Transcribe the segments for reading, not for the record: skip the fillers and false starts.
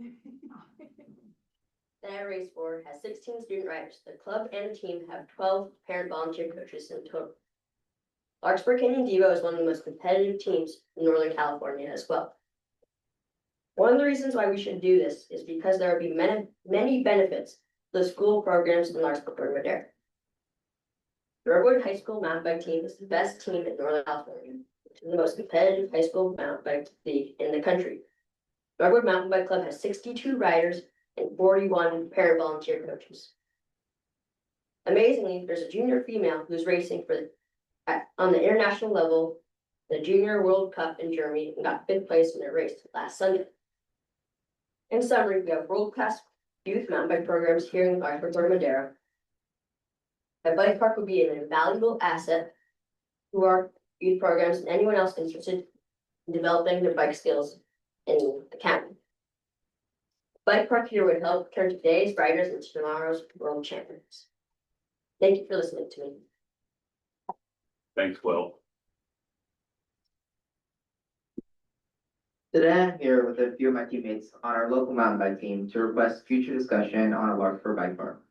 The Larkspur has 16 student riders. The club and the team have 12 parent volunteer coaches in total. Larkspur Canyon Devo is one of the most competitive teams in Northern California as well. One of the reasons why we should do this is because there will be many benefits to the school programs in Larkspur, Madera. The Redwood High School mountain bike team is the best team in Northern California, which is the most competitive high school mountain bike league in the country. Redwood Mountain Bike Club has 62 riders and 41 parent volunteer coaches. Amazingly, there's a junior female who's racing on the international level, the Junior World Cup in Germany, and got 5th place in their race last Sunday. In summary, we have world-class youth mountain bike programs here in Larkspur, Madera. A bike park would be an invaluable asset to our youth programs and anyone else interested in developing their bike skills in the county. Bike park here would help turn today's riders into tomorrow's world champions. Thank you for listening to me. Thanks, Will. Today I'm here with a few of my teammates on our local mountain bike team to request future discussion on a Larkspur bike park.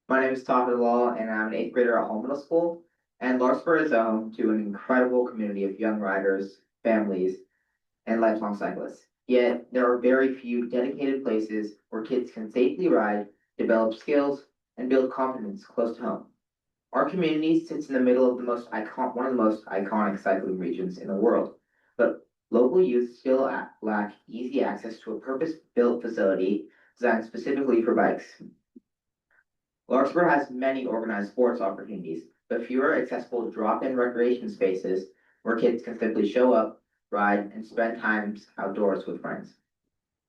My name is Tom Law and I'm an 8th grader at Home Middle School, and Larkspur is home to an incredible community of young riders, families, and lifelong cyclists. Yet there are very few dedicated places where kids can safely ride, develop skills, and build confidence close to home. Our community sits in the middle of one of the most iconic cycling regions in the world, but local youth still lack easy access to a purpose-built facility designed specifically for bikes. Larkspur has many organized sports opportunities, but fewer accessible drop-in recreation spaces where kids can simply show up, ride, and spend time outdoors with friends.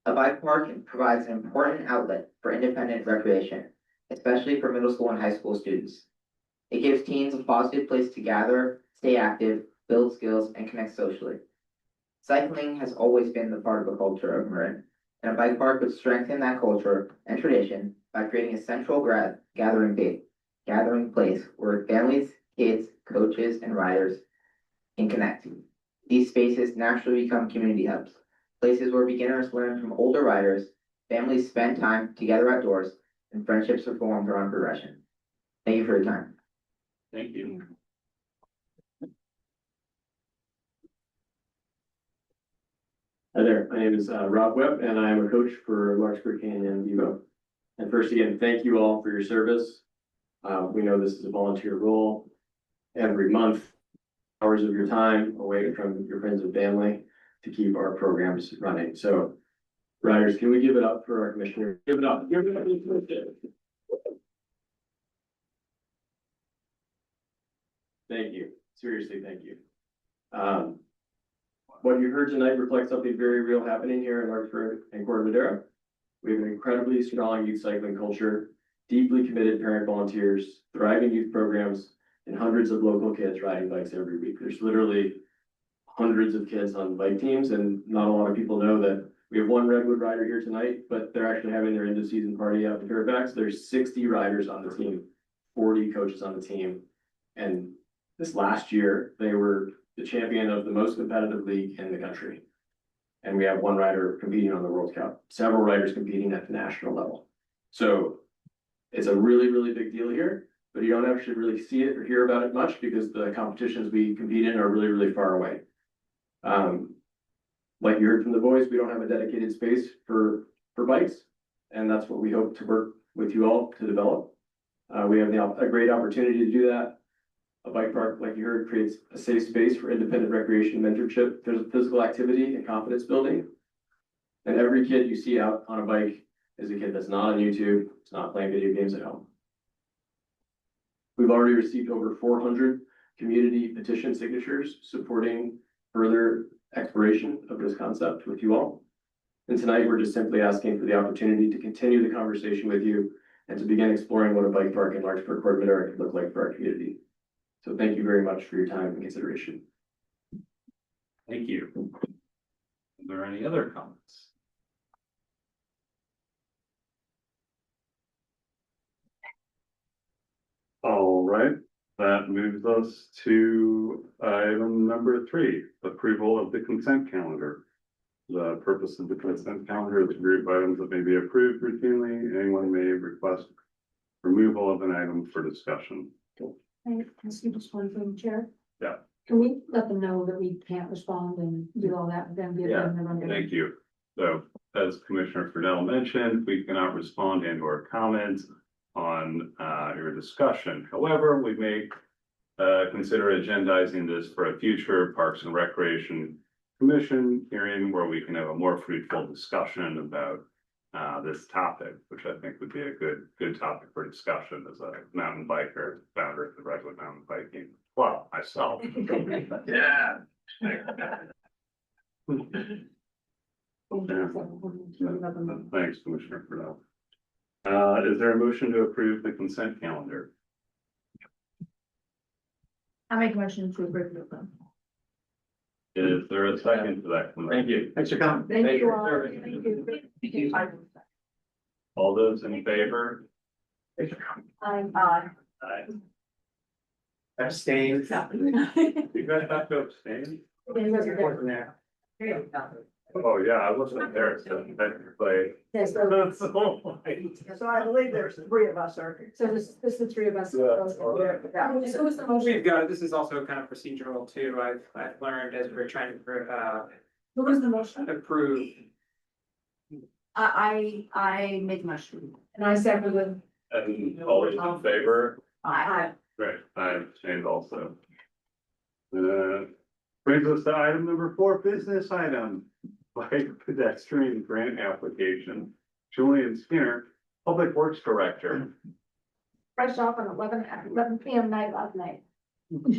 A bike park provides an important outlet for independent recreation, especially for middle school and high school students. It gives teens a positive place to gather, stay active, build skills, and connect socially. Cycling has always been the part of the culture of Marin, and a bike park would strengthen that culture and tradition by creating a central gathering place where families, kids, coaches, and riders can connect. These spaces naturally become community hubs, places where beginners learn from older riders, families spend time together outdoors, and friendships are formed around progression. Thank you for your time. Thank you. Hi there, my name is Rob Webb, and I am a coach for Larkspur Canyon Devo. And first, again, thank you all for your service. We know this is a volunteer role. Every month, hours of your time away from your friends and family to keep our programs running. So, riders, can we give it up for our commissioner? Give it up. Give it up. Thank you. Seriously, thank you. What you heard tonight reflects something very real happening here in Larkspur and Corte Madera. We have an incredibly strong youth cycling culture, deeply committed parent volunteers, thriving youth programs, and hundreds of local kids riding bikes every week. There's literally hundreds of kids on bike teams, and not a lot of people know that we have one Redwood rider here tonight, but they're actually having their end of season party out in Fairfax. There's 60 riders on the team, 40 coaches on the team, and this last year they were the champion of the most competitive league in the country. And we have one rider competing on the World Cup, several riders competing at the national level. So it's a really, really big deal here, but you don't actually really see it or hear about it much because the competitions we compete in are really, really far away. Like you heard from the boys, we don't have a dedicated space for bikes, and that's what we hope to work with you all to develop. We have a great opportunity to do that. A bike park, like you heard, creates a safe space for independent recreation, mentorship, there's physical activity and confidence building. And every kid you see out on a bike is a kid that's not on YouTube, it's not playing video games at home. We've already received over 400 community petition signatures supporting further exploration of this concept with you all. And tonight we're just simply asking for the opportunity to continue the conversation with you and to begin exploring what a bike park in Larkspur, Corte Madera could look like for our community. So thank you very much for your time and consideration. Thank you. Are there any other comments? All right, that moves us to item number 3, approval of the consent calendar. The the purpose of the consent calendar is to group items that may be approved routinely. Anyone may request removal of an item for discussion. Can I ask you just one thing, Chair? Yeah. Can we let them know that we can't respond and do all that, then give them the rundown? Thank you. So as Commissioner Friedel mentioned, we cannot respond and or comment on your discussion. However, we may consider agendizing this for a future Parks and Recreation Commission hearing where we can have a more fruitful discussion about this topic, which I think would be a good topic for discussion as a mountain biker, founder of the Redwood Mountain Biking Club myself. Yeah. Thanks, Commissioner Fennell. Is there a motion to approve the consent calendar? I make a motion to approve them. Is there a second to that? Thank you. Thanks for coming. Thank you all. Thank you. All those in favor? Aye. Aye. Abstain. You guys have to abstain? Oh, yeah, I wasn't there, so technically. Yes, So So I believe there's three of us, are. this is the three of us. Yeah. Yeah. So who's the motion? We've got, this is also kind of procedural too, I've learned as we're trying to, Who was the motion? approve. I made the motion. And I seconded. And all those in favor? Aye. Right, I abstained also. Brings us to item number 4, business item. Bike pedestrian grant application. Julian Skinner, Public Works Director. Fresh off on 11 PM night last night. Is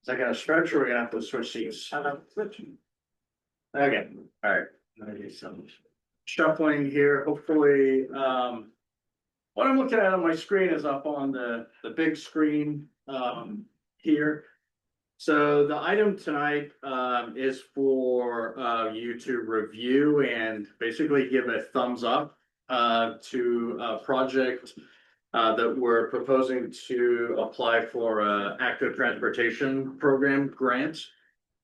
that gonna stretch or we're gonna have to switch seats? Okay, all right. Maybe some shuffling here, hopefully, what I'm looking at on my screen is up on the big screen, here. So the item tonight, is for, you to review and basically give a thumbs up, to a project, that we're proposing to apply for a active transportation program grant.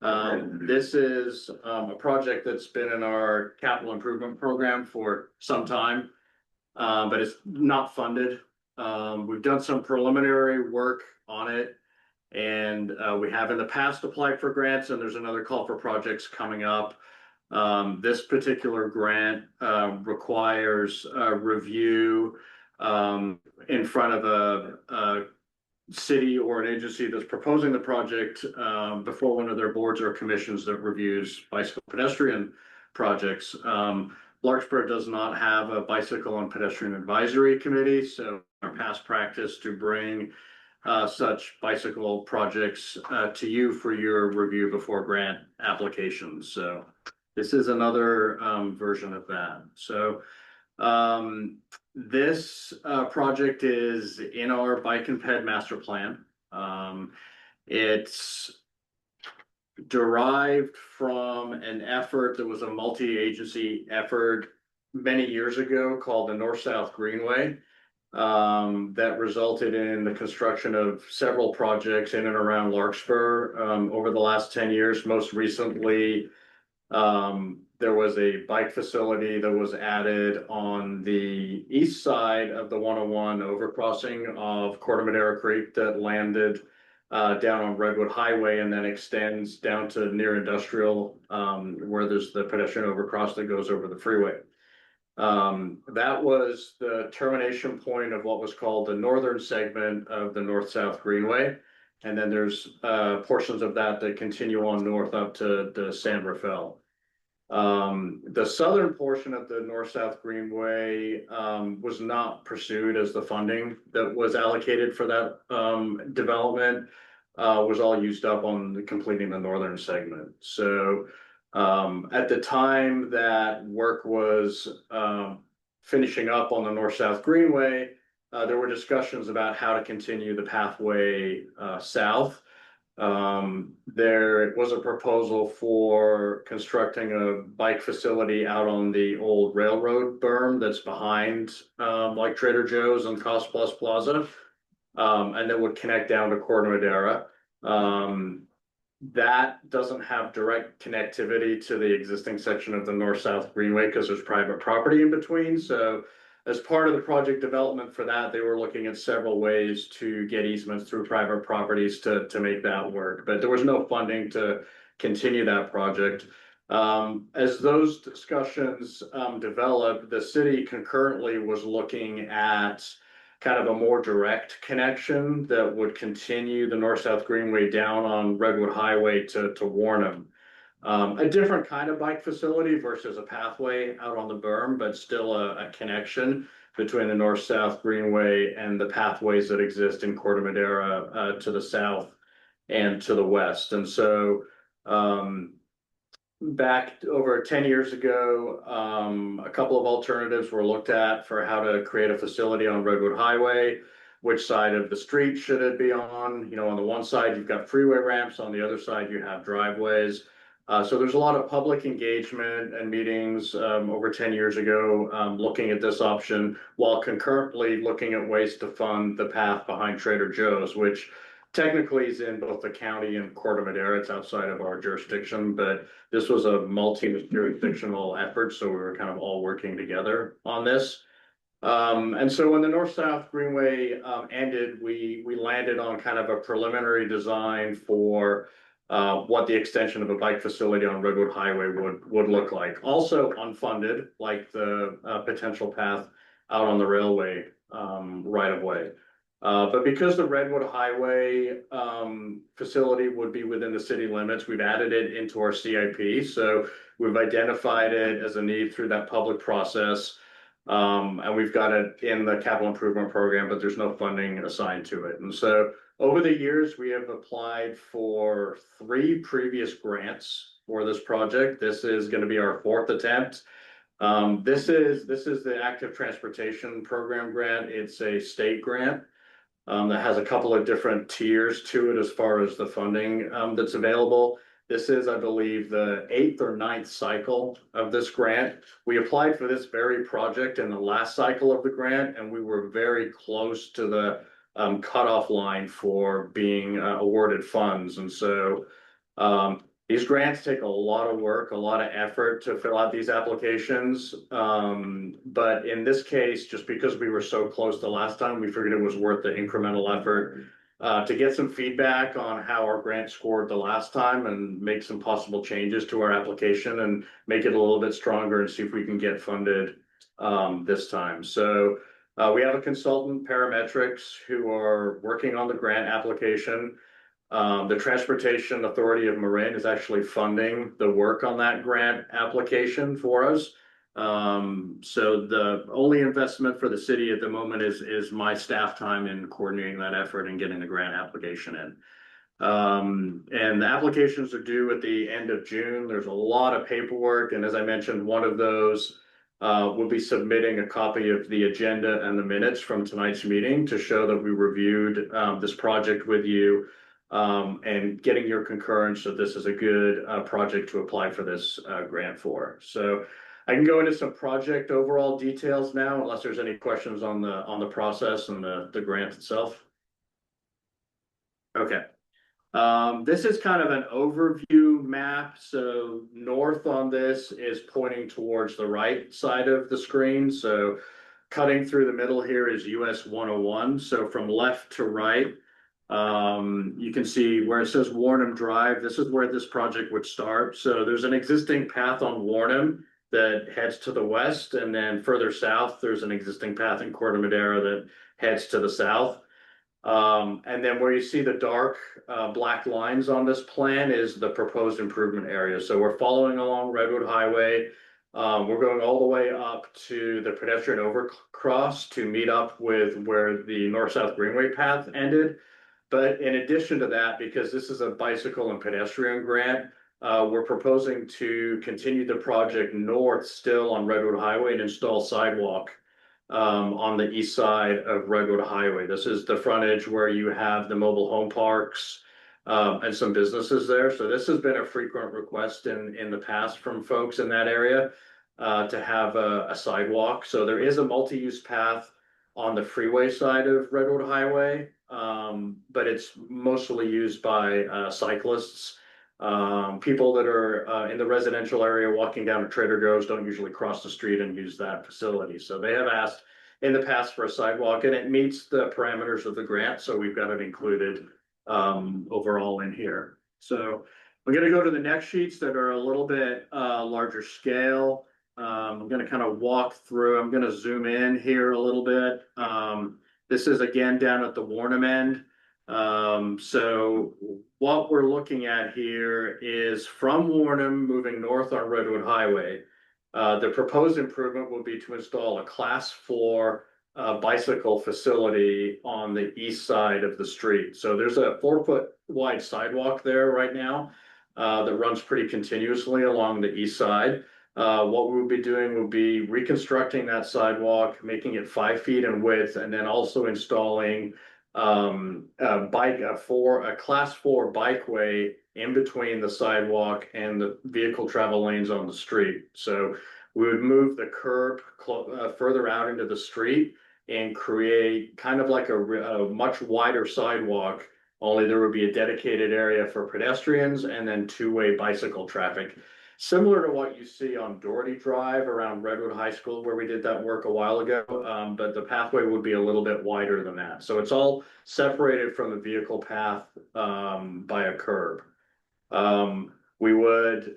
This is a project that's been in our capital improvement program for some time, but it's not funded. We've done some preliminary work on it. And we have in the past applied for grants, and there's another call for projects coming up. This particular grant requires a review in front of a city or an agency that's proposing the project before one of their boards or commissions that reviews bicycle pedestrian projects. Larkspur does not have a bicycle and pedestrian advisory committee, so our past practice to bring such bicycle projects to you for your review before grant applications. So this is another version of that. So this project is in our bike and ped master plan. It's derived from an effort that was a multi-agency effort many years ago called the North-South Greenway. That resulted in the construction of several projects in and around Larkspur over the last 10 years. Most recently, there was a bike facility that was added on the east side of the 101 overcrossing of Corte Madera Creek that landed down on Redwood Highway and then extends down to near industrial where there's the pedestrian overcross that goes over the freeway. That was the termination point of what was called the northern segment of the North-South Greenway. And then there's portions of that that continue on north up to San Rafael. The southern portion of the North-South Greenway was not pursued as the funding that was allocated for that development was all used up on completing the northern segment. So at the time that work was finishing up on the North-South Greenway, there were discussions about how to continue the pathway south. There was a proposal for constructing a bike facility out on the old railroad berm that's behind like Trader Joe's and Cost Plus Plaza, and that would connect down to Corte Madera. That doesn't have direct connectivity to the existing section of the north-south greenway because there's private property in between. So as part of the project development for that, they were looking at several ways to get easements through private properties to make that work. But there was no funding to continue that project. As those discussions developed, the city concurrently was looking at kind of a more direct connection that would continue the north-south greenway down on Redwood Highway to Warrenham. A different kind of bike facility versus a pathway out on the berm, but still a connection between the north-south greenway and the pathways that exist in Corte Madera to the south and to the west. And so back over 10 years ago, a couple of alternatives were looked at for how to create a facility on Redwood Highway. Which side of the street should it be on? You know, on the one side, you've got freeway ramps, on the other side, you have driveways. So there's a lot of public engagement and meetings over 10 years ago looking at this option while concurrently looking at ways to fund the path behind Trader Joe's, which technically is in both the county and Corte Madera. It's outside of our jurisdiction, but this was a multi-jurisdictional effort, so we were kind of all working together on this. And so when the north-south greenway ended, we landed on kind of a preliminary design for what the extension of a bike facility on Redwood Highway would look like. Also unfunded, like the potential path out on the railway right of way. But because the Redwood Highway facility would be within the city limits, we've added it into our CIP. So we've identified it as a need through that public process. And we've got it in the capital improvement program, but there's no funding assigned to it. And so over the years, we have applied for 3 previous grants for this project. This is going to be our 4th attempt. This is the Active Transportation Program grant. It's a state grant that has a couple of different tiers to it as far as the funding that's available. This is, I believe, the 8th or 9th cycle of this grant. We applied for this very project in the last cycle of the grant, and we were very close to the cutoff line for being awarded funds. And so these grants take a lot of work, a lot of effort to fill out these applications. But in this case, just because we were so close the last time, we figured it was worth the incremental effort to get some feedback on how our grant scored the last time and make some possible changes to our application and make it a little bit stronger and see if we can get funded this time. So we have a consultant, Parametrics, who are working on the grant application. The Transportation Authority of Marin is actually funding the work on that grant application for us. So the only investment for the city at the moment is my staff time in coordinating that effort and getting the grant application in. And the applications are due at the end of June. There's a lot of paperwork, and as I mentioned, one of those will be submitting a copy of the agenda and the minutes from tonight's meeting to show that we reviewed this project with you. And getting your concurrence that this is a good project to apply for this grant for. So I can go into some project overall details now, unless there's any questions on the process and the grant itself. Okay. This is kind of an overview map. So north on this is pointing towards the right side of the screen. So cutting through the middle here is US 101. So from left to right, you can see where it says Warrenham Drive. This is where this project would start. So there's an existing path on Warrenham that heads to the west, and then further south, there's an existing path in Corte Madera that heads to the south. And then where you see the dark black lines on this plan is the proposed improvement area. So we're following along Redwood Highway. We're going all the way up to the pedestrian overcross to meet up with where the north-south greenway path ended. But in addition to that, because this is a bicycle and pedestrian grant, we're proposing to continue the project north still on Redwood Highway and install sidewalk on the east side of Redwood Highway. This is the frontage where you have the mobile home parks and some businesses there. So this has been a frequent request in the past from folks in that area to have a sidewalk. So there is a multi-use path on the freeway side of Redwood Highway, but it's mostly used by cyclists People that are in the residential area walking down to Trader Joe's don't usually cross the street and use that facility. So they have asked in the past for a sidewalk, and it meets the parameters of the grant, so we've got it included overall in here. So we're gonna go to the next sheets that are a little bit larger scale. I'm gonna kind of walk through, I'm gonna zoom in here a little bit. This is again down at the Warnham end. So what we're looking at here is from Warnham moving north on Redwood Highway. The proposed improvement will be to install a class 4 bicycle facility on the east side of the street. So there's a 4-foot wide sidewalk there right now that runs pretty continuously along the east side. What we will be doing will be reconstructing that sidewalk, making it 5 feet in width, and then also installing a class 4 bikeway in between the sidewalk and the vehicle travel lanes on the street. So we would move the curb further out into the street and create kind of like a much wider sidewalk, only there would be a dedicated area for pedestrians and then two-way bicycle traffic. Similar to what you see on Doherty Drive around Redwood High School where we did that work a while ago, but the pathway would be a little bit wider than that. So it's all separated from the vehicle path by a curb. We would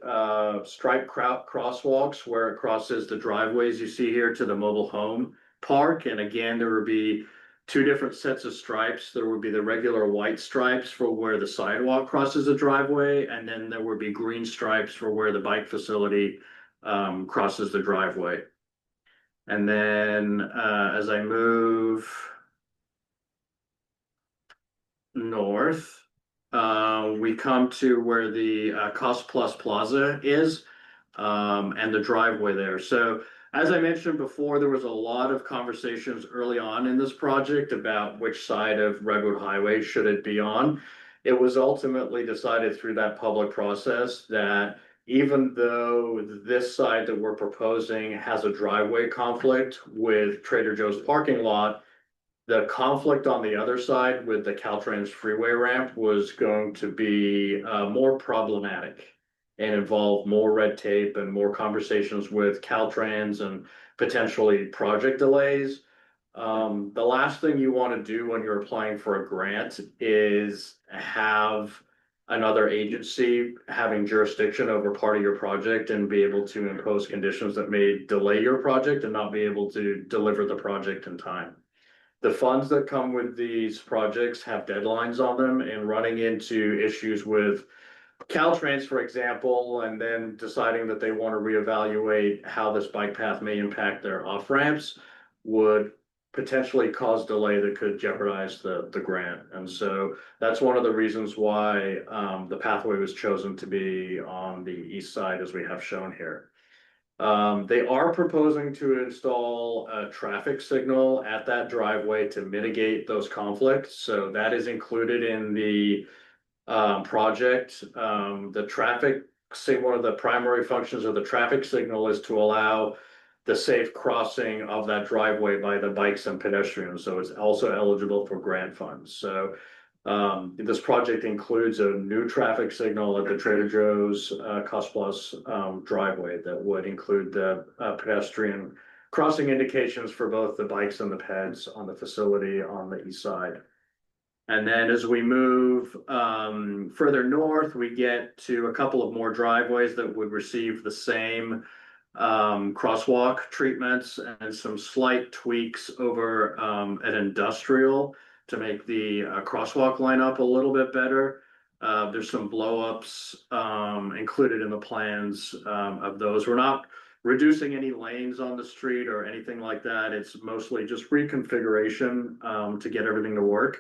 stripe crosswalks where it crosses the driveways you see here to the mobile home park. And again, there would be 2 different sets of stripes. There would be the regular white stripes for where the sidewalk crosses the driveway, and then there would be green stripes for where the bike facility crosses the driveway. And then as I move north, we come to where the Cost Plus Plaza is and the driveway there. So as I mentioned before, there was a lot of conversations early on in this project about which side of Redwood Highway should it be on. It was ultimately decided through that public process that even though this side that we're proposing has a driveway conflict with Trader Joe's parking lot, the conflict on the other side with the Caltrans freeway ramp was going to be more problematic and involve more red tape and more conversations with Caltrans and potentially project delays. The last thing you want to do when you're applying for a grant is have another agency having jurisdiction over part of your project and be able to impose conditions that may delay your project and not be able to deliver the project in time. The funds that come with these projects have deadlines on them, and running into issues with Caltrans, for example, and then deciding that they want to reevaluate how this bike path may impact their off ramps would potentially cause delay that could jeopardize the grant. And so that's one of the reasons why the pathway was chosen to be on the east side, as we have shown here. They are proposing to install a traffic signal at that driveway to mitigate those conflicts. So that is included in the project. The traffic one of the primary functions of the traffic signal is to allow the safe crossing of that driveway by the bikes and pedestrians. So it's also eligible for grant funds. So this project includes a new traffic signal at the Trader Joe's Cost Plus driveway that would include the pedestrian crossing indications for both the bikes and the peds on the facility on the east side. And then as we move further north, we get to a couple of more driveways that would receive the same crosswalk treatments and some slight tweaks over at Industrial to make the crosswalk line up a little bit better. There's some blow-ups included in the plans of those. We're not reducing any lanes on the street or anything like that. It's mostly just reconfiguration to get everything to work.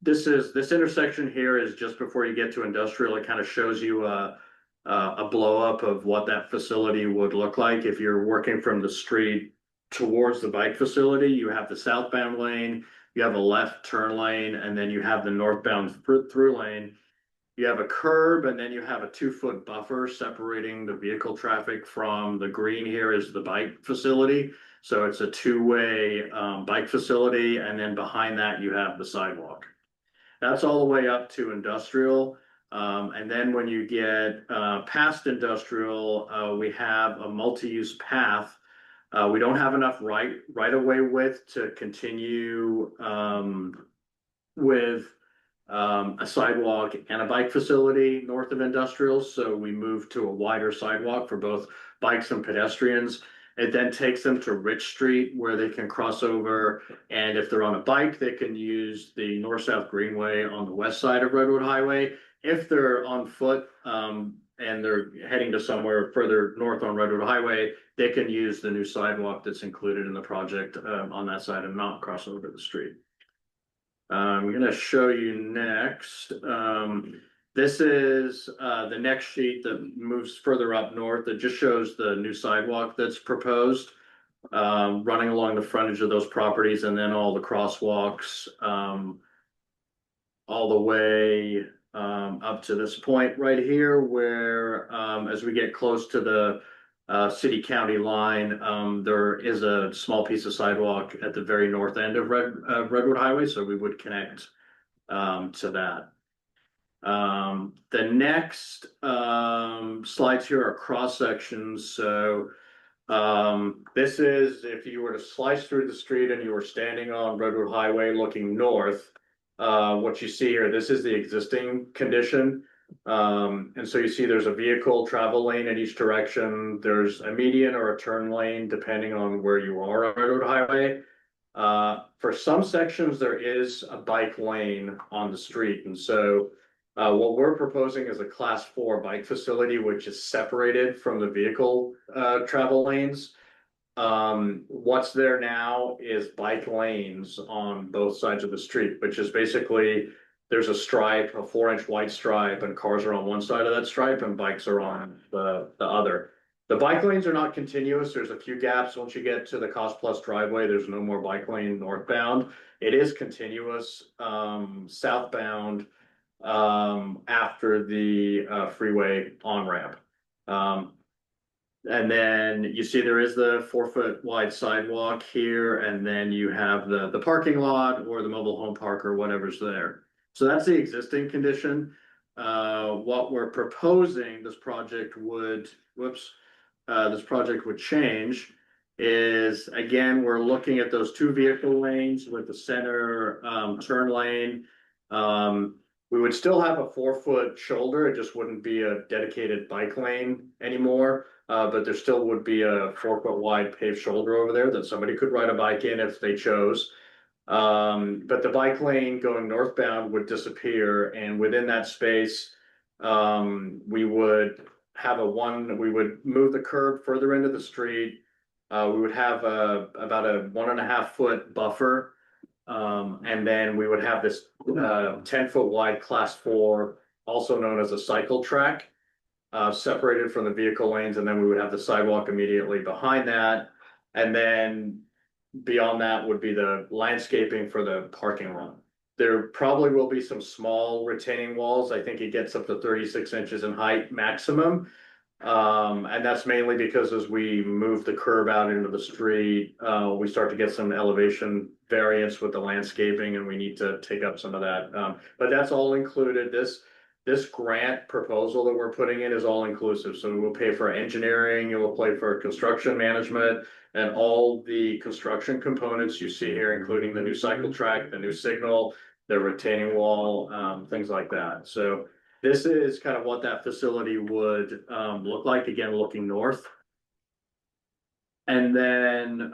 This intersection here is just before you get to Industrial. It kind of shows you a blow up of what that facility would look like. If you're working from the street towards the bike facility, you have the southbound lane, you have a left turn lane, and then you have the northbound through lane. You have a curb, and then you have a 2-foot buffer separating the vehicle traffic from the green here is the bike facility. So it's a 2-way bike facility, and then behind that you have the sidewalk. That's all the way up to Industrial. And then when you get past industrial, we have a multi-use path. We don't have enough right-of-way width to continue with a sidewalk and a bike facility north of industrial. So we moved to a wider sidewalk for both bikes and pedestrians. It then takes them to Rich Street where they can cross over. And if they're on a bike, they can use the north-south greenway on the west side of Redwood Highway. If they're on foot and they're heading to somewhere further north on Redwood Highway, they can use the new sidewalk that's included in the project on that side and not cross over the street. I'm gonna show you next. This is the next sheet that moves further up north. That just shows the new sidewalk that's proposed, running along the frontage of those properties, and then all the crosswalks all the way up to this point right here, where as we get close to the city-county line, there is a small piece of sidewalk at the very north end of Redwood Highway, so we would connect to that. The next slides here are cross sections. So this is if you were to slice through the street and you were standing on Redwood Highway looking north, what you see here, this is the existing condition. And so you see there's a vehicle travel lane in each direction. There's a median or a turn lane, depending on where you are on Redwood Highway. For some sections, there is a bike lane on the street. And so what we're proposing is a class 4 bike facility, which is separated from the vehicle travel lanes. What's there now is bike lanes on both sides of the street, which is basically there's a stripe, a 4-inch white stripe, and cars are on one side of that stripe and bikes are on the other. The bike lanes are not continuous. There's a few gaps. Once you get to the Cost Plus driveway, there's no more bike lane northbound. It is continuous southbound after the freeway on-ramp. And then you see there is the 4-foot wide sidewalk here, and then you have the parking lot or the mobile home park or whatever's there. So that's the existing condition. What we're proposing, this project would change is, again, we're looking at those 2 vehicle lanes with the center turn lane. We would still have a 4-foot shoulder. It just wouldn't be a dedicated bike lane anymore. But there still would be a 4-foot wide paved shoulder over there that somebody could ride a bike in if they chose. But the bike lane going northbound would disappear, and within that space, we would move the curb further into the street. We would have about a 1.5-foot buffer, and then we would have this 10-foot wide class 4, also known as a cycle track, separated from the vehicle lanes, and then we would have the sidewalk immediately behind that, and then beyond that would be the landscaping for the parking lot. There probably will be some small retaining walls. I think it gets up to 36 inches in height maximum. And that's mainly because as we move the curb out into the street, we start to get some elevation variance with the landscaping, and we need to take up some of that. But that's all included. This grant proposal that we're putting in is all inclusive. So we'll pay for engineering, it will pay for construction management, and all the construction components you see here, including the new cycle track, the new signal, the retaining wall, things like that. So this is kind of what that facility would look like, again, looking north. And then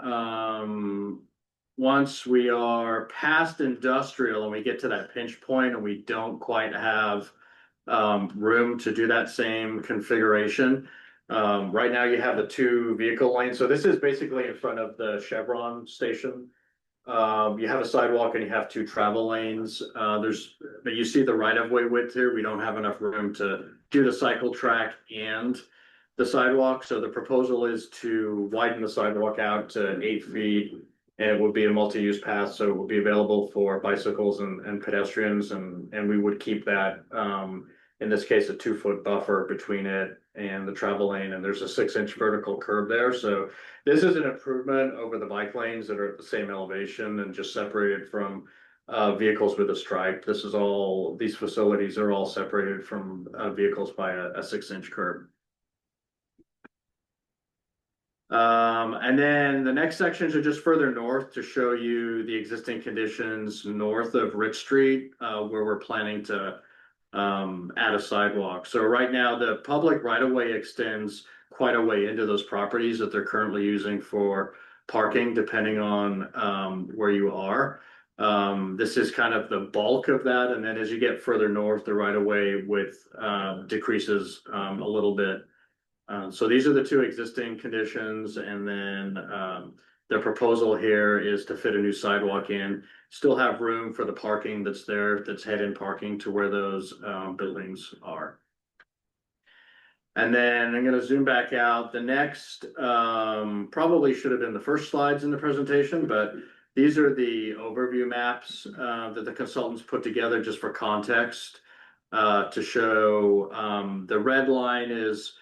once we are past industrial and we get to that pinch point and we don't quite have room to do that same configuration. Right now you have the 2 vehicle lanes. So this is basically in front of the Chevron station. You have a sidewalk and you have 2 travel lanes. But you see the right-of-way width here. We don't have enough room to do the cycle track and the sidewalk. So the proposal is to widen the sidewalk out to 8 feet, and it would be a multi-use path. So it would be available for bicycles and pedestrians, and we would keep that, in this case, a 2-foot buffer between it and the travel lane, and there's a 6-inch vertical curb there. So this is an improvement over the bike lanes that are at the same elevation and just separated from vehicles with a stripe. These facilities are all separated from vehicles by a 6-inch curb. And then the next sections are just further north to show you the existing conditions north of Rich Street, where we're planning to add a sidewalk. So right now, the public right-of-way extends quite a way into those properties that they're currently using for parking, depending on where you are. This is kind of the bulk of that, and then as you get further north, the right-of-way width decreases a little bit. So these are the two existing conditions, and then the proposal here is to fit a new sidewalk in. Still have room for the parking that's there, that's head-in parking to where those buildings are. And then I'm gonna zoom back out. The next probably should have been the first slides in the presentation, but these are the overview maps that the consultants put together just for context to show the red line is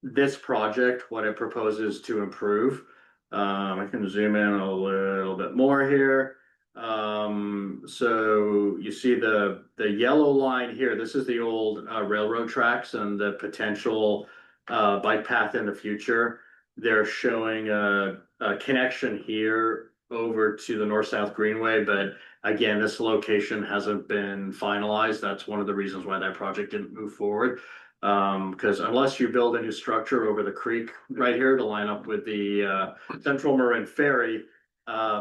this project, what it proposes to improve. I can zoom in a little bit more here. So you see the yellow line here, this is the old railroad tracks and the potential bike path in the future. They're showing a connection here over to the north-south greenway, but again, this location hasn't been finalized. That's one of the reasons why that project didn't move forward. Because unless you build a new structure over the creek right here to line up with the Central Marin Ferry,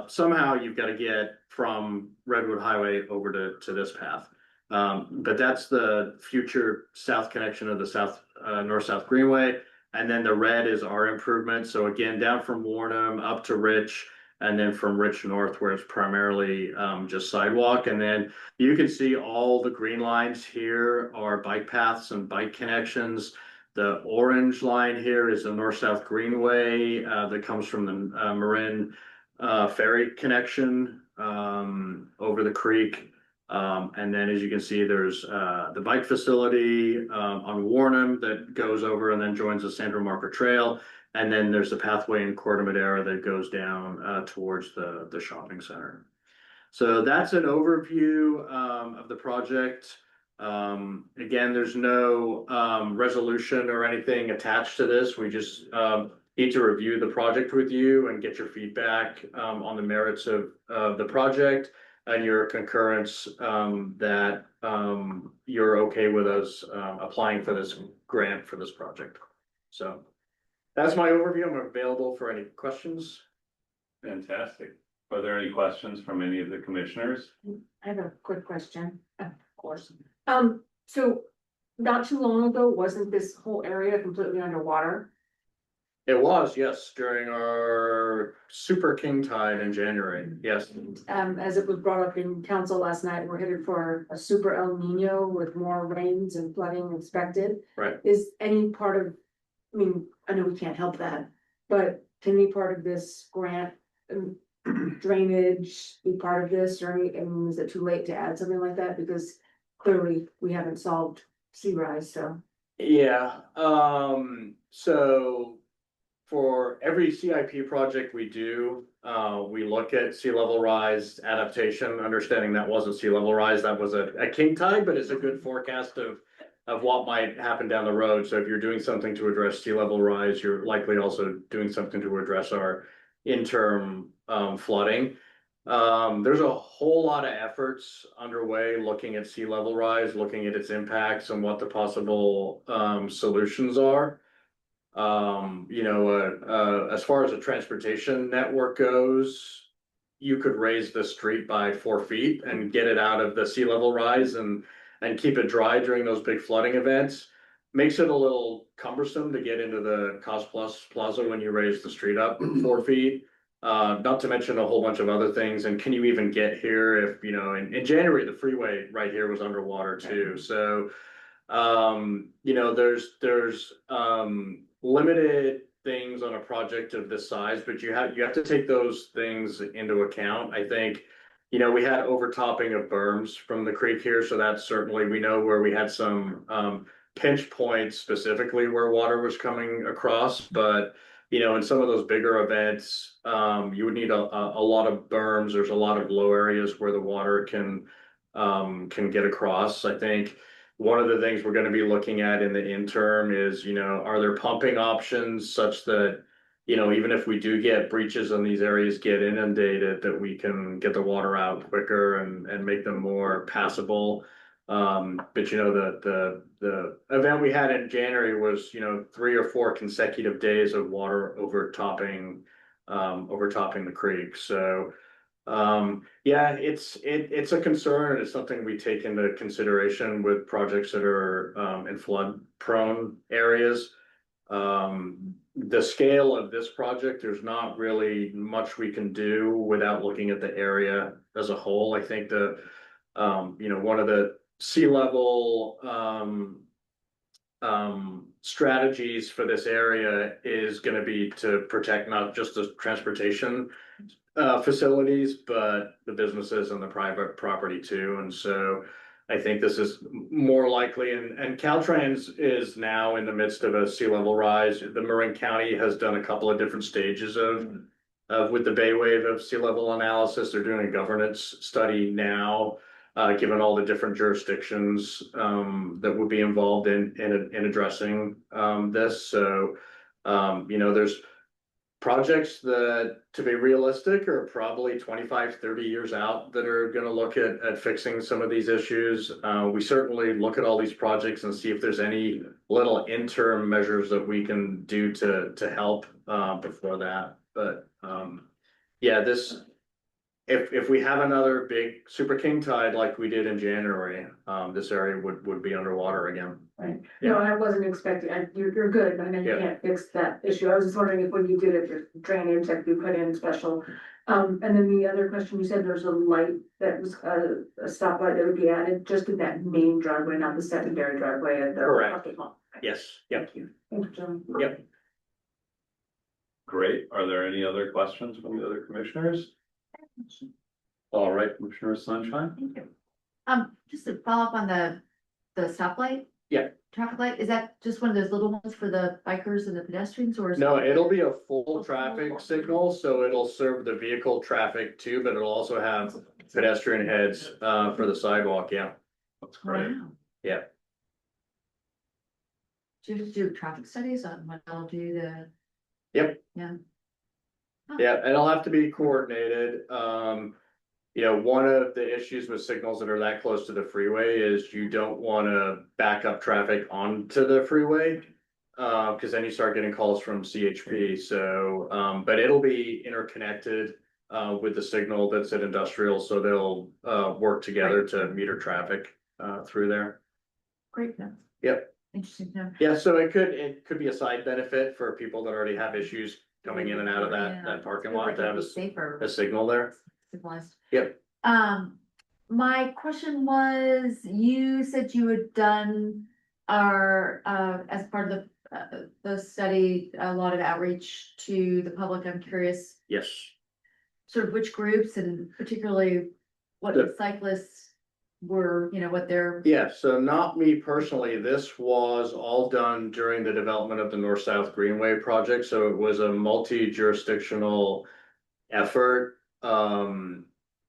somehow you've got to get from Redwood Highway over to this path. But that's the future south connection of the south north-south greenway. And then the red is our improvement. So again, down from Warnham up to Rich, and then from Rich north, where it's primarily just sidewalk. And then you can see all the green lines here are bike paths and bike connections. The orange line here is the north-south greenway that comes from the Marin ferry connection over the creek. And then as you can see, there's the bike facility on Warnham that goes over and then joins the Sandra Marker Trail. And then there's the pathway in Corte Madera that goes down towards the shopping center. So that's an overview of the project. Again, there's no resolution or anything attached to this. We just need to review the project with you and get your feedback on the merits of the project and your concurrence that you're okay with us applying for this grant for this project. So that's my overview. I'm available for any questions. Fantastic. Are there any questions from any of the commissioners? I have a quick question, of course. So not too long ago, wasn't this whole area completely underwater? It was, yes, during our Super King Tide in January, yes. As it was brought up in council last night, we're headed for a super El Nino with more rains and flooding expected. Right. Is any part of, I mean, I know we can't help that, but can any part of this grant drainage be part of this, or any, I mean, is it too late to add something like that? Because clearly we haven't solved sea rise, so. Yeah, so for every CIP project we do, we look at sea level rise adaptation, understanding that wasn't sea level rise, that was a king tide, but it's a good forecast of what might happen down the road. So if you're doing something to address sea level rise, you're likely also doing something to address our interim flooding. There's a whole lot of efforts underway looking at sea level rise, looking at its impacts and what the possible solutions are. You know, as far as a transportation network goes, you could raise the street by 4 feet and get it out of the sea level rise and keep it dry during those big flooding events. Makes it a little cumbersome to get into the Cost Plus Plaza when you raise the street up 4 feet. Not to mention a whole bunch of other things. And can you even get here if, you know, in January, the freeway right here was underwater too. So, you know, there's limited things on a project of this size, but you have to take those things into account. I think, you know, we had overtopping of berms from the creek here, so that's certainly, we know where we had some pinch points specifically where water was coming across, but you know, in some of those bigger events, you would need a lot of berms. There's a lot of low areas where the water can get across. I think one of the things we're gonna be looking at in the interim is, you know, are there pumping options such that, you know, even if we do get breaches in these areas, get inundated, that we can get the water out quicker and make them more passable. But you know, the event we had in January was, you know, 3 or 4 consecutive days of water overtopping the creek. So, yeah, it's a concern. It's something we take into consideration with projects that are, in flood prone areas. The scale of this project, there's not really much we can do without looking at the area as a whole. I think you know, one of the sea level, strategies for this area is gonna be to protect not just the transportation facilities, but the businesses and the private property too. And so I think this is more likely, and Caltrans is now in the midst of a sea level rise. The Marin County has done a couple of different stages of with the Bay Wave of sea level analysis. They're doing a governance study now, given all the different jurisdictions that would be involved in addressing this. So, you know, there's projects that, to be realistic, are probably 25, 30 years out that are gonna look at fixing some of these issues. We certainly look at all these projects and see if there's any little interim measures that we can do to help before that. But yeah, if we have another big super king tide like we did in January, this area would be underwater again. Right, no, I wasn't expecting, you're good, I know you Yeah. can't fix that issue, I was just wondering if when you did it, your drainage, if you put in special. And then the other question, you said there's a light that was a stoplight that would be added just in that main driveway, not the secondary driveway of the Correct. parking lot. Yes, yep, Thank you, thank you, John. yep. Great. Are there any other questions from the other commissioners? All right, Commissioner Sunshine? Thank you. Just to follow up on the stoplight? Yeah. Traffic light, is that just one of those little ones for the bikers and the pedestrians, or is? No, it'll be a full traffic signal, so it'll serve the vehicle traffic too, but it'll also have pedestrian heads for the sidewalk, yeah. That's great. Wow. Yeah. Do you do traffic studies on when they'll do the? Yep. Yeah. Yeah, and it'll have to be coordinated. You know, one of the issues with signals that are that close to the freeway is you don't wanna back up traffic onto the freeway. Cause then you start getting calls from CHP, so, but it'll be interconnected with the signal that's at industrial, so they'll work together to meter traffic through there. Great, no. Yep. Interesting, no. Yeah, so it could be a side benefit for people that already have issues coming in and out of that parking lot to have Safer. a signal there. Signalized. Yep. My question was, you said you had done as part of the study, a lot of outreach to the public. I'm curious, Yes. sort of which groups and particularly what the cyclists were, you know, what their. Yeah, so not me personally, this was all done during the development of the North-South Greenway project, so it was a multi-jurisdictional effort.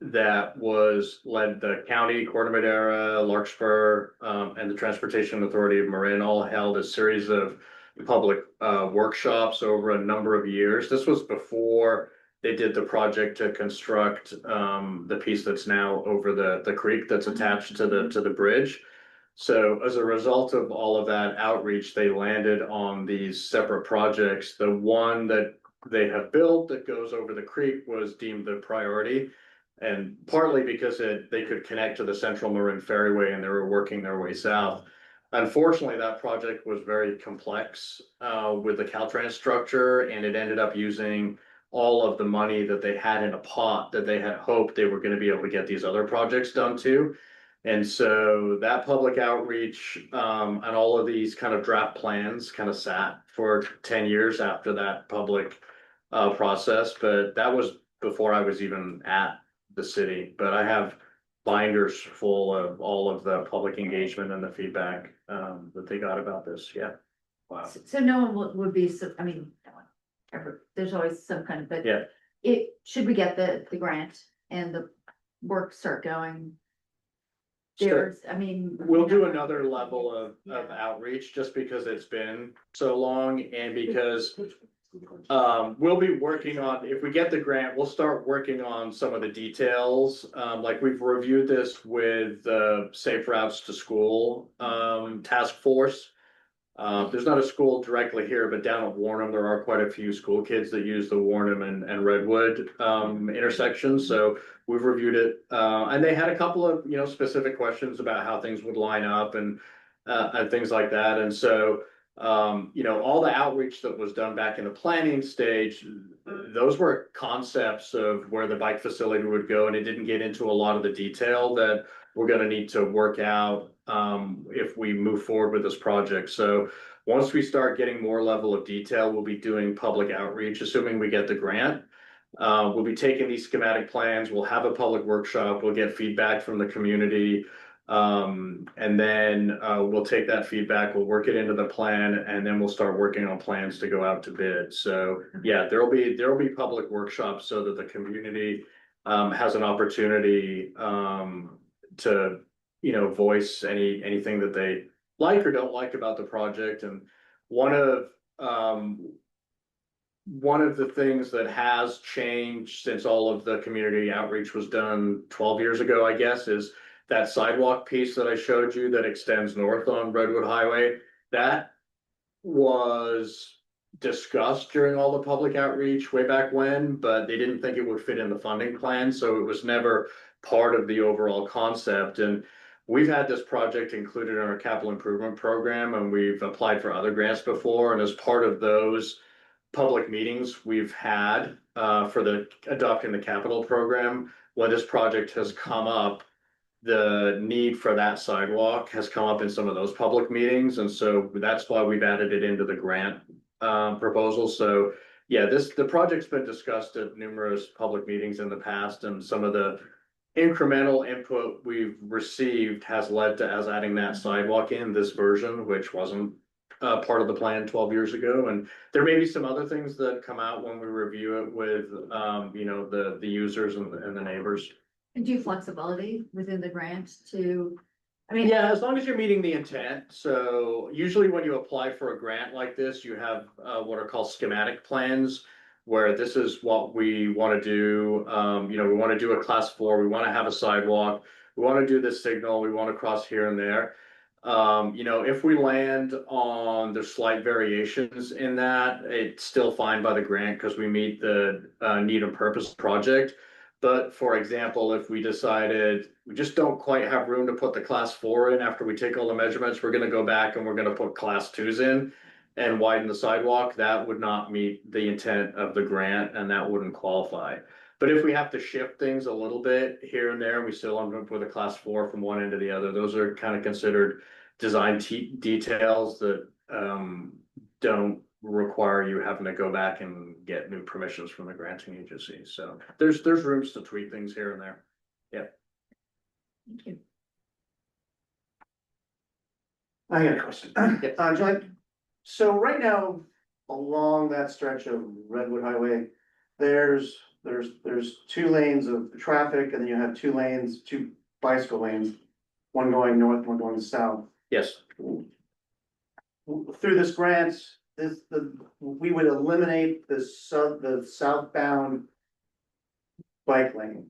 That was led the county, Corte Madera, Larkspur, and the Transportation Authority of Marin all held a series of public workshops over a number of years. This was before they did the project to construct the piece that's now over the creek that's attached to the bridge. So as a result of all of that outreach, they landed on these separate projects. The one that they have built that goes over the creek was deemed the priority. And partly because they could connect to the Central Marin Ferryway and they were working their way south. Unfortunately, that project was very complex with the Caltrans structure, and it ended up using all of the money that they had in a pot that they had hoped they were going to be able to get these other projects done too. And so that public outreach and all of these kind of draft plans kind of sat for 10 years after that public process. But that was before I was even at the city. But I have binders full of all of the public engagement and the feedback that they got about this. Yeah. Wow. So no one would be, I mean, no one there's always some kind of, but. Yeah. Should we get the grant and the work start going? So- There's, I mean. We'll do another level of outreach just because it's been so long and because. We'll be working on, if we get the grant, we'll start working on some of the details. Like we've reviewed this with the Safe Routes to School task force. There's not a school directly here, but down at Warnham, there are quite a few school kids that use the Warnham and Redwood intersections. So we've reviewed it, and they had a couple of, specific questions about how things would line up and things like that. And so, all the outreach that was done back in the planning stage, those were concepts of where the bike facility would go, and it didn't get into a lot of the detail that we're gonna need to work out if we move forward with this project. So once we start getting more level of detail, we'll be doing public outreach, assuming we get the grant. We'll be taking these schematic plans, we'll have a public workshop, we'll get feedback from the community. And then we'll take that feedback, we'll work it into the plan, and then we'll start working on plans to go out to bid. So yeah, there'll be public workshops so that the community has an opportunity to voice anything that they like or don't like about the project. And one of the things that has changed since all of the community outreach was done 12 years ago, I guess, is that sidewalk piece that I showed you that extends north on Redwood Highway. That was discussed during all the public outreach way back when, but they didn't think it would fit in the funding plan, so it was never part of the overall concept. And we've had this project included in our capital improvement program, and we've applied for other grants before, and as part of those public meetings we've had for the adopting the capital program, when this project has come up, the need for that sidewalk has come up in some of those public meetings, and so that's why we've added it into the grant proposal. So yeah, the project's been discussed at numerous public meetings in the past, and some of the incremental input we've received has led to us adding that sidewalk in this version, which wasn't part of the plan 12 years ago. And there may be some other things that come out when we review it with the users and the neighbors. And do flexibility within the grant to, I mean. Yeah, as long as you're meeting the intent. So usually when you apply for a grant like this, you have what are called schematic plans, where this is what we want to do. We want to do a class 4, we want to have a sidewalk, we want to do this signal, we want to cross here and there. If we land on the slight variations in that, it's still fine by the grant because we meet the need and purpose project. But for example, if we decided we just don't quite have room to put the class 4 in after we take all the measurements, we're gonna go back and we're gonna put class 2s in and widen the sidewalk, that would not meet the intent of the grant and that wouldn't qualify. But if we have to shift things a little bit here and there, we still end up with a class 4 from one end to the other. Those are kind of considered design details that don't require you having to go back and get new permissions from the granting agency. So there's rooms to tweak things here and there. Yeah. Thank you. I got a question. John, so right now, along that stretch of Redwood Highway, there's 2 lanes of traffic, and then you have 2 bicycle lanes, one going north, one going south. Yes. Through this grant, we would eliminate the southbound bike lane.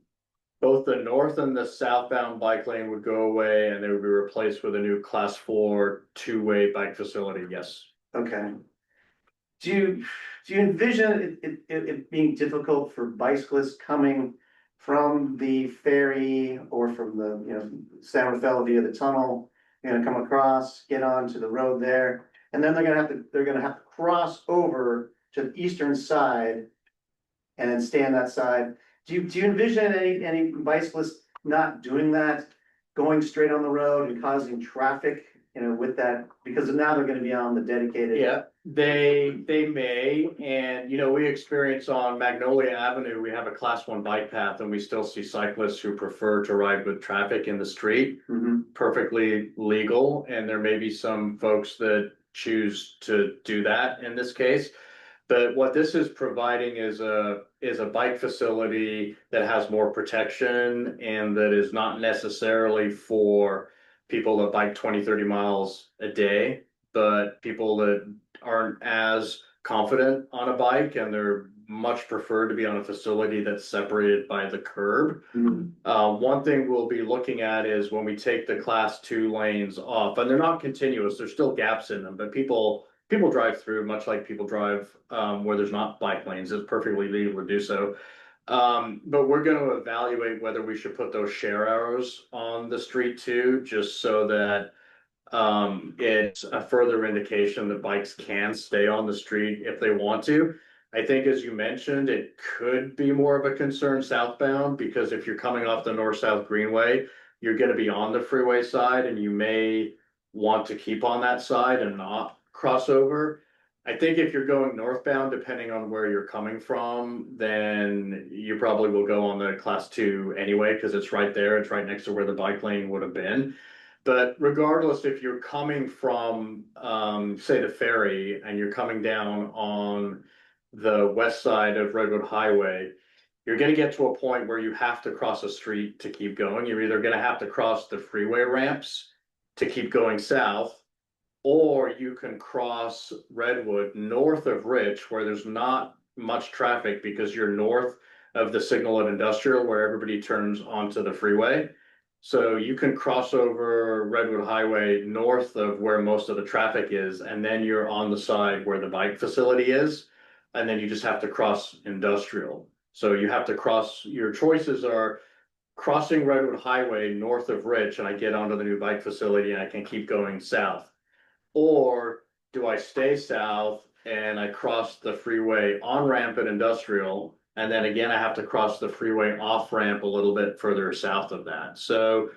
Both the north and the southbound bike lane would go away and they would be replaced with a new class 4 2-way bike facility. Yes. Okay. Do you envision it being difficult for bicyclists coming from the ferry or from the, San Rafael via the tunnel, come across, get onto the road there, and then they're gonna have to cross over to the eastern side and then stay on that side? Do you envision any bicyclists not doing that, going straight on the road and causing traffic, with that, because now they're gonna be on the dedicated? Yeah, they may, and we experience on Magnolia Avenue, we have a class 1 bike path, and we still see cyclists who prefer to ride with traffic in the street. Perfectly legal, and there may be some folks that choose to do that in this case. But what this is providing is a bike facility that has more protection and that is not necessarily for people that bike 20, 30 miles a day, but people that aren't as confident on a bike and they're much prefer to be on a facility that's separated by the curb. One thing we'll be looking at is when we take the class 2 lanes off, and they're not continuous, there's still gaps in them, but people drive through, much like people drive where there's not bike lanes. It's perfectly legal to do so. But we're going to evaluate whether we should put those share arrows on the street too, just so that it's a further indication that bikes can stay on the street if they want to. I think, as you mentioned, it could be more of a concern southbound, because if you're coming off the north-south greenway, you're going to be on the freeway side and you may want to keep on that side and not cross over. I think if you're going northbound, depending on where you're coming from, then you probably will go on the class 2 anyway, because it's right there. It's right next to where the bike lane would have been. But regardless, if you're coming from, say, the ferry and you're coming down on the west side of Redwood Highway, you're going to get to a point where you have to cross a street to keep going. You're either going to have to cross the freeway ramps to keep going south, or you can cross Redwood north of Rich, where there's not much traffic because you're north of the Signal and Industrial, where everybody turns onto the freeway. So you can cross over Redwood Highway north of where most of the traffic is, and then you're on the side where the bike facility is, and then you just have to cross Industrial. So you have to cross, your choices are crossing Redwood Highway north of Rich, and I get onto the new bike facility and I can keep going south. Or do I stay south and I cross the freeway on ramp at Industrial, and then again I have to cross the freeway off ramp a little bit further south of that. So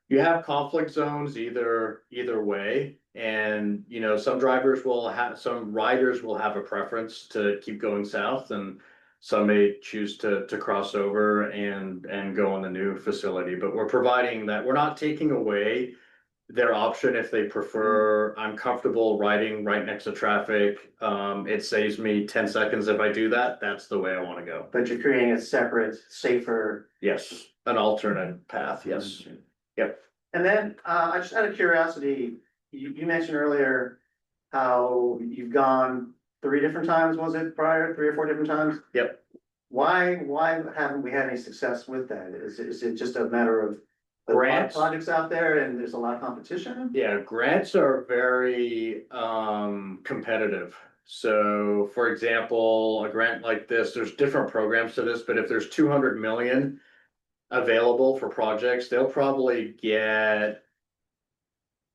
you have conflict zones either way, and you know, some riders will have a preference to keep going south, and some may choose to cross over and go on the new facility. But we're providing that, we're not taking away their option if they prefer. I'm comfortable riding right next to traffic. It saves me 10 seconds if I do that. That's the way I want to go. But you're creating a separate, safer. Yes, an alternate path. Yes. Yep. And then, I just out of curiosity, you mentioned earlier how you've gone 3 different times, was it prior, 3 or 4 different times? Yep. Why haven't we had any success with that? Is it just a matter of a lot of Grants. projects out there and there's a lot of competition? Yeah, grants are very competitive. So for example, a grant like this, there's different programs to this, but if there's 200 million available for projects, they'll probably get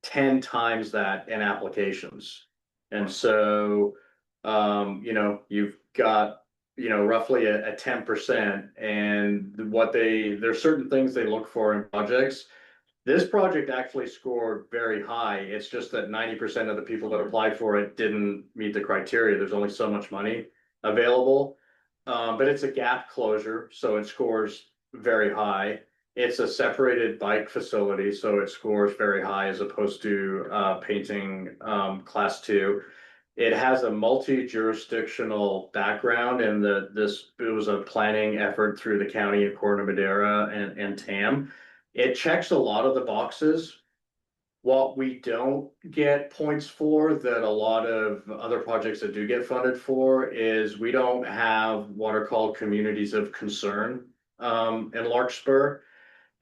10 times that in applications. And so, you know, you've got, you know, roughly a 10%, and there's certain things they look for in projects. This project actually scored very high. It's just that 90% of the people that applied for it didn't meet the criteria. There's only so much money available. But it's a gap closure, so it scores very high. It's a separated bike facility, so it scores very high as opposed to painting class 2. It has a multi-jurisdictional background, and it was a planning effort through the county of Corte Madera and TAM. It checks a lot of the boxes. What we don't get points for that a lot of other projects that do get funded for is we don't have what are called communities of concern in Larkspur.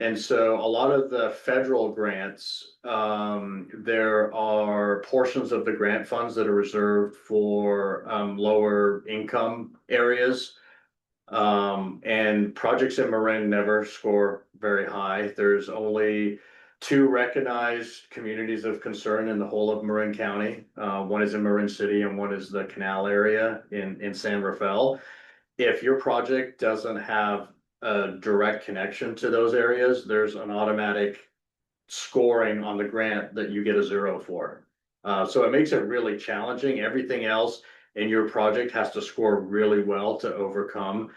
And so a lot of the federal grants, there are portions of the grant funds that are reserved for lower income areas. And projects in Marin never score very high. There's only 2 recognized communities of concern in the whole of Marin County. One is in Marin City and one is the Canal area in San Rafael. If your project doesn't have a direct connection to those areas, there's an automatic scoring on the grant that you get a 0 for. So it makes it really challenging. Everything else in your project has to score really well to overcome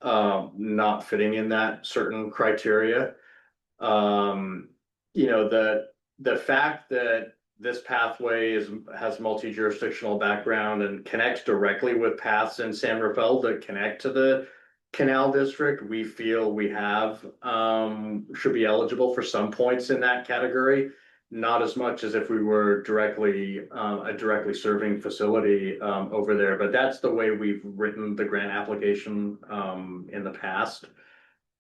not fitting in that certain criteria. You know, the fact that this pathway has multi-jurisdictional background and connects directly with paths in San Rafael that connect to the Canal District. We feel we have, should be eligible for some points in that category. Not as much as if we were directly, a directly serving facility, over there, but that's the way we've written the grant application, in the past.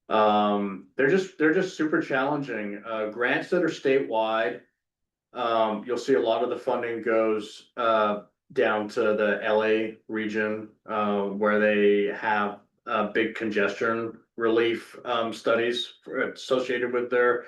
They're just super challenging, grants that are statewide. You'll see a lot of the funding goes, down to the LA region, where they have, big congestion relief, studies associated with their,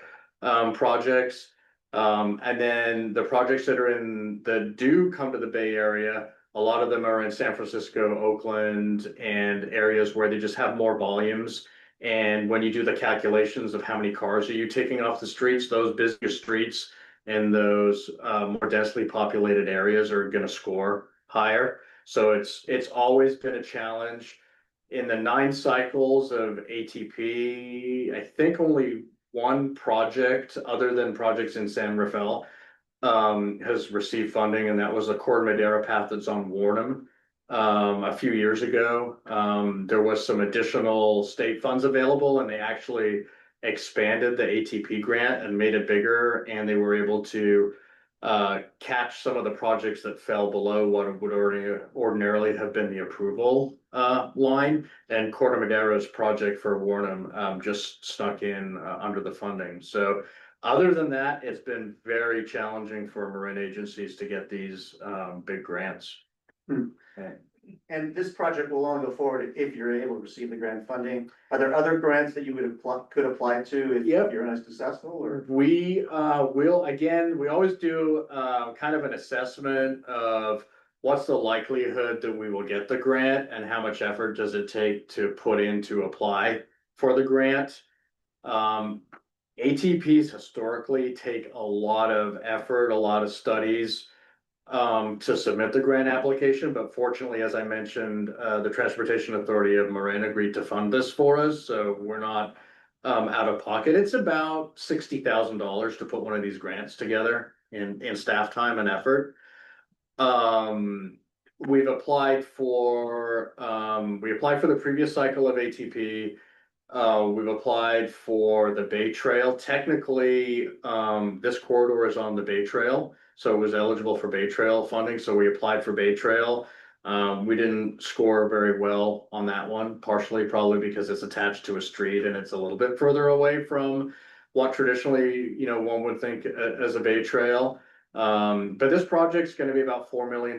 projects. And then the projects that do come to the Bay Area, a lot of them are in San Francisco, Oakland, and areas where they just have more volumes. And when you do the calculations of how many cars are you taking off the streets, those busier streets and those more densely populated areas are gonna score higher. So it's always been a challenge. In the 9 cycles of ATP, I think only one project, other than projects in San Rafael, has received funding, and that was the Corte Madera path that's on Warnham. A few years ago, there was some additional state funds available, and they actually expanded the ATP grant and made it bigger, and they were able to catch some of the projects that fell below what would ordinarily have been the approval line. And Corte Madera's project for Warnham just snuck in under the funding. So other than that, it's been very challenging for Marin agencies to get these big grants. And this project will only go forward if you're able to receive the grant funding. Are there other grants that you could apply to if Yep. you're unsuccessful, or? We will, again, we always do kind of an assessment of what's the likelihood that we will get the grant and how much effort does it take to put in to apply for the grant. ATPs historically take a lot of effort, a lot of studies to submit the grant application, but fortunately, as I mentioned, the Transportation Authority of Marin agreed to fund this for us, so we're not out of pocket. It's about $60,000 to put one of these grants together in staff time and effort. We've applied for the previous cycle of ATP. We've applied for the Bay Trail. Technically, this corridor is on the Bay Trail, so it was eligible for Bay Trail funding, so we applied for Bay Trail. We didn't score very well on that one, partially probably because it's attached to a street and it's a little bit further away from what traditionally, one would think as a Bay Trail. But this project's gonna be about $4 million.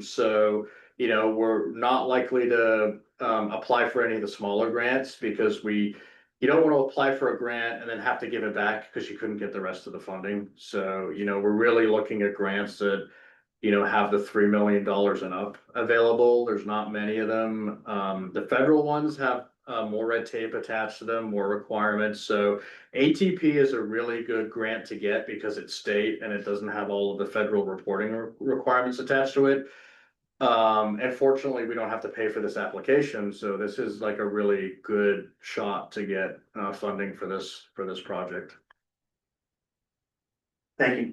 So, we're not likely to apply for any of the smaller grants because you don't want to apply for a grant and then have to give it back because you couldn't get the rest of the funding. So, we're really looking at grants that, have the $3 million and up available. There's not many of them. The federal ones have more red tape attached to them, more requirements. So ATP is a really good grant to get because it's state and it doesn't have all of the federal reporting requirements attached to it. And fortunately, we don't have to pay for this application, so this is like a really good shot to get funding for this project. Thank you.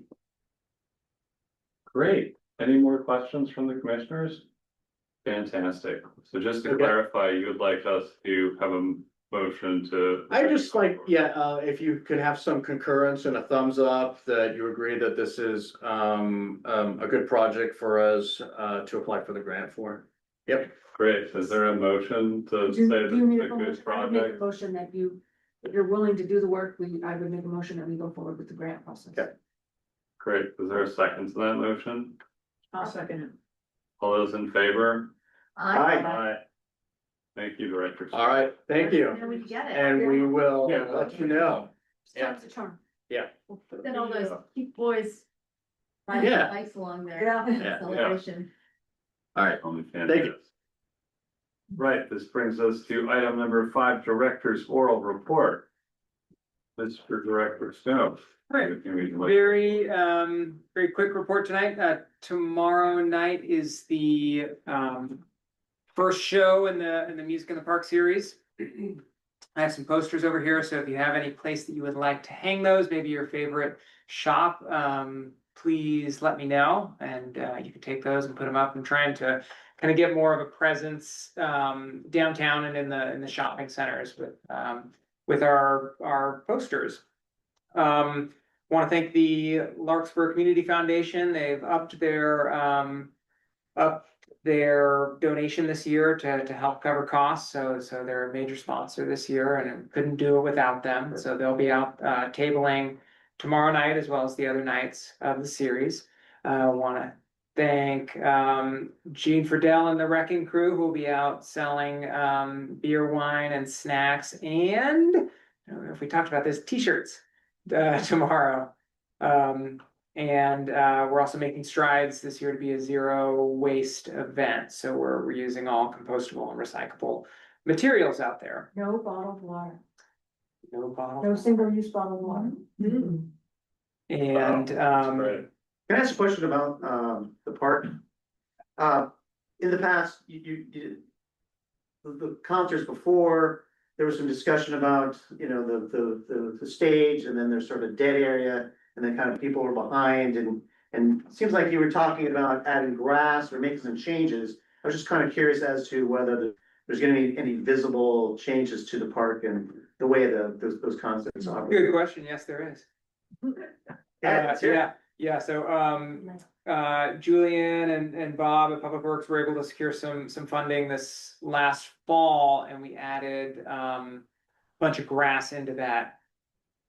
Great. Any more questions from the commissioners? Fantastic. So just to clarify, you would like us to have a motion to? I just like, if you could have some concurrence and a thumbs up that you agree that this is a good project for us to apply for the grant for. Yep. Great. Is there a motion to say Do you need this is a a good motion? I would make a project? motion that if you're willing to do the work, I would make a motion that we go forward with the grant process. Okay. Great. Is there a second to that motion? I'll second it. All those in favor? Aye. Thank you, Director. All right, thank you. Then we get it. And we will Yeah. let you know. Time's a charm. We'll put then all those cute boys riding Yeah. bikes along there. Yeah. Celebration. All right. Only Thank you. fantastic. Right, this brings us to item number 5, Director's Oral Report. Mr. Director Snow. Right. Can we- Very quick report tonight. Tomorrow night is the first show in the Music in the Park series. I have some posters over here, so if you have any place that you would like to hang those, maybe your favorite shop, please let me know, and you can take those and put them up. I'm trying to kind of get more of a presence downtown and in the shopping centers with our posters. Want to thank the Larkspur Community Foundation. They've upped their donation this year to help cover costs. So they're a major sponsor this year, and couldn't do it without them. So they'll be out tabling tomorrow night as well as the other nights of the series. Want to thank Gene Friedel and the Wrecking Crew, who will be out selling beer, wine, and snacks, and I don't know if we talked about this, t-shirts tomorrow. And we're also making strides this year to be a zero waste event. So we're using all compostable and recyclable materials out there. No bottled water, No bottle. no single-use bottled water. And That's great. Can I ask a question about the park? In the past, the concerts before, there was some discussion about, you know, the stage, and then there's sort of a dead area, and then kind of people were behind, and it seems like you were talking about adding grass or making some changes. I was just kind of curious as to whether there's gonna be any visible changes to the park and the way those concerts operate. good question. Yes, there is. Yeah. So Julian and Bob at Public Works were able to secure some funding this last fall, and we added a bunch of grass into that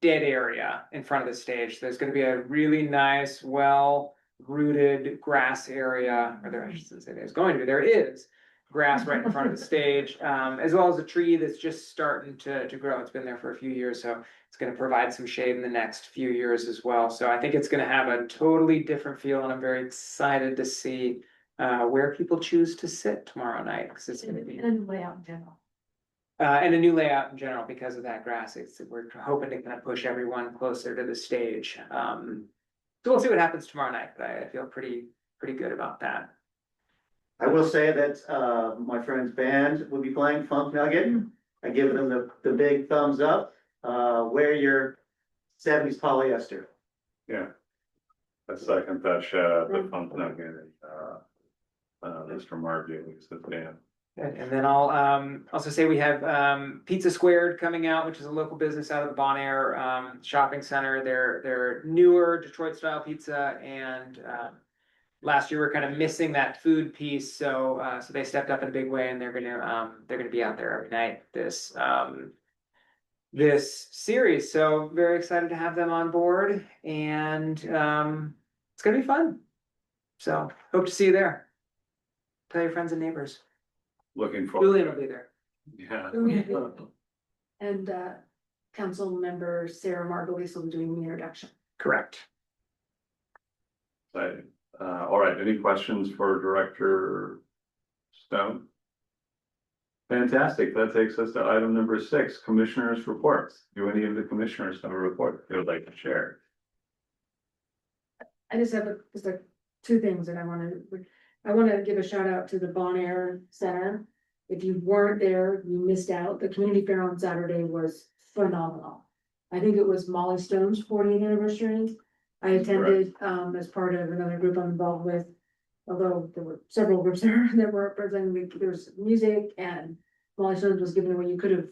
dead area in front of the stage. There's going to be a really nice, well rooted grass area, or there, I shouldn't say there's going to be, there is grass right in front of the stage, as well as a tree that's just starting to grow. It's been there for a few years, so it's going to provide some shade in the next few years as well. So I think it's going to have a totally different feel, and I'm very excited to see where people choose to sit tomorrow night, because it's going to be And layout in general. and a new layout in general because of that grass. We're hoping to kind of push everyone closer to the stage. So we'll see what happens tomorrow night, but I feel pretty good about that. I will say that my friend's band will be playing Funk Nugget. I give them the big thumbs up. Wear your 70s polyester. Yeah. I second that, the funk nugget, Mr. Marvin, who's the band. And then I'll also say we have Pizza Squared coming out, which is a local business out of the Bon Air shopping center. They're newer Detroit style pizza, and last year we we're kind of missing that food piece, so they stepped up in a big way, and they're gonna be out there every night this series. So very excited to have them on board, and it's gonna be fun. So hope to see you there. Tell your friends and neighbors. Looking forward. Julian will be there. Yeah. And council member Sarah Margulies will be doing the introduction. Correct. Exciting. All right, any questions for Director Stone? Fantastic. That takes us to item number 6, Commissioners' Reports. Do any of the commissioners have a report they would like to share? I just have two things that I want to give a shout out to the Bon Air Center. If you weren't there, you missed out. The community fair on Saturday was phenomenal. I think it was Molly Stone's 40th anniversary. I attended as part of another group I'm involved with. Although there were several groups there that were presenting, there was music, and Molly Stone's was giving away, you could have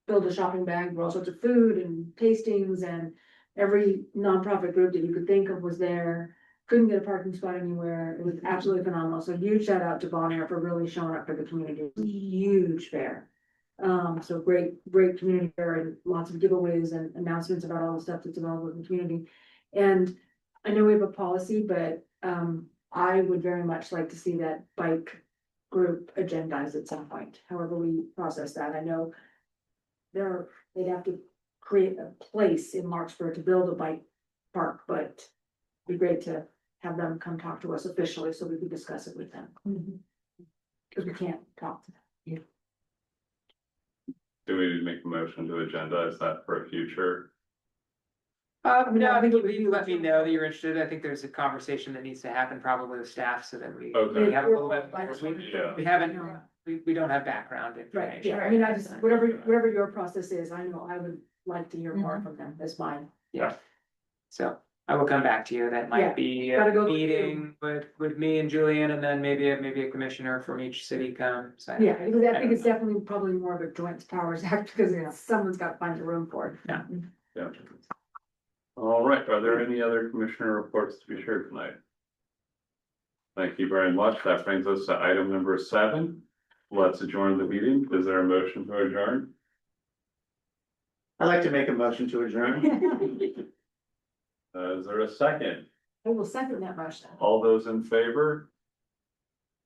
filled a shopping bag with all sorts of food and tastings, and every nonprofit group that you could think of was there. Couldn't get a parking spot anywhere. It was absolutely phenomenal. So huge shout out to Bon Air for really showing up for the community. It was a huge fair. So great community fair, and lots of giveaways and announcements about all the stuff that's available in the community. And I know we have a policy, but I would very much like to see that bike group agendized at some point, however we process that. I know they'd have to create a place in Larkspur to build a bike park, but it'd be great to have them come talk to us officially so we could discuss it with them. Because we can't talk to them. Do we need to make a motion to agendize that for a future? No, I think you let me know that you're interested. I think there's a conversation that needs to happen probably with staff so that we Okay. have a little bit. Yeah. We haven't we don't have background Right, information. yeah, I mean, I just, whatever your process is, I know I would like to hear more from them, that's mine. So I will come back to you. That Yeah, might be a gotta go with meeting with me and Julian, and then maybe a commissioner from each city comes. Yeah, because I think it's definitely probably more of a joint powers act, because someone's got to find the room for it. Yeah. All right, are there any other commissioner reports to be shared tonight? Thank you very much. That brings us to item number 7. Let's adjourn the meeting. Is there a motion to adjourn? I'd like to make a motion to adjourn. Is there a second? I will second that motion. All those in favor?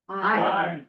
Aye.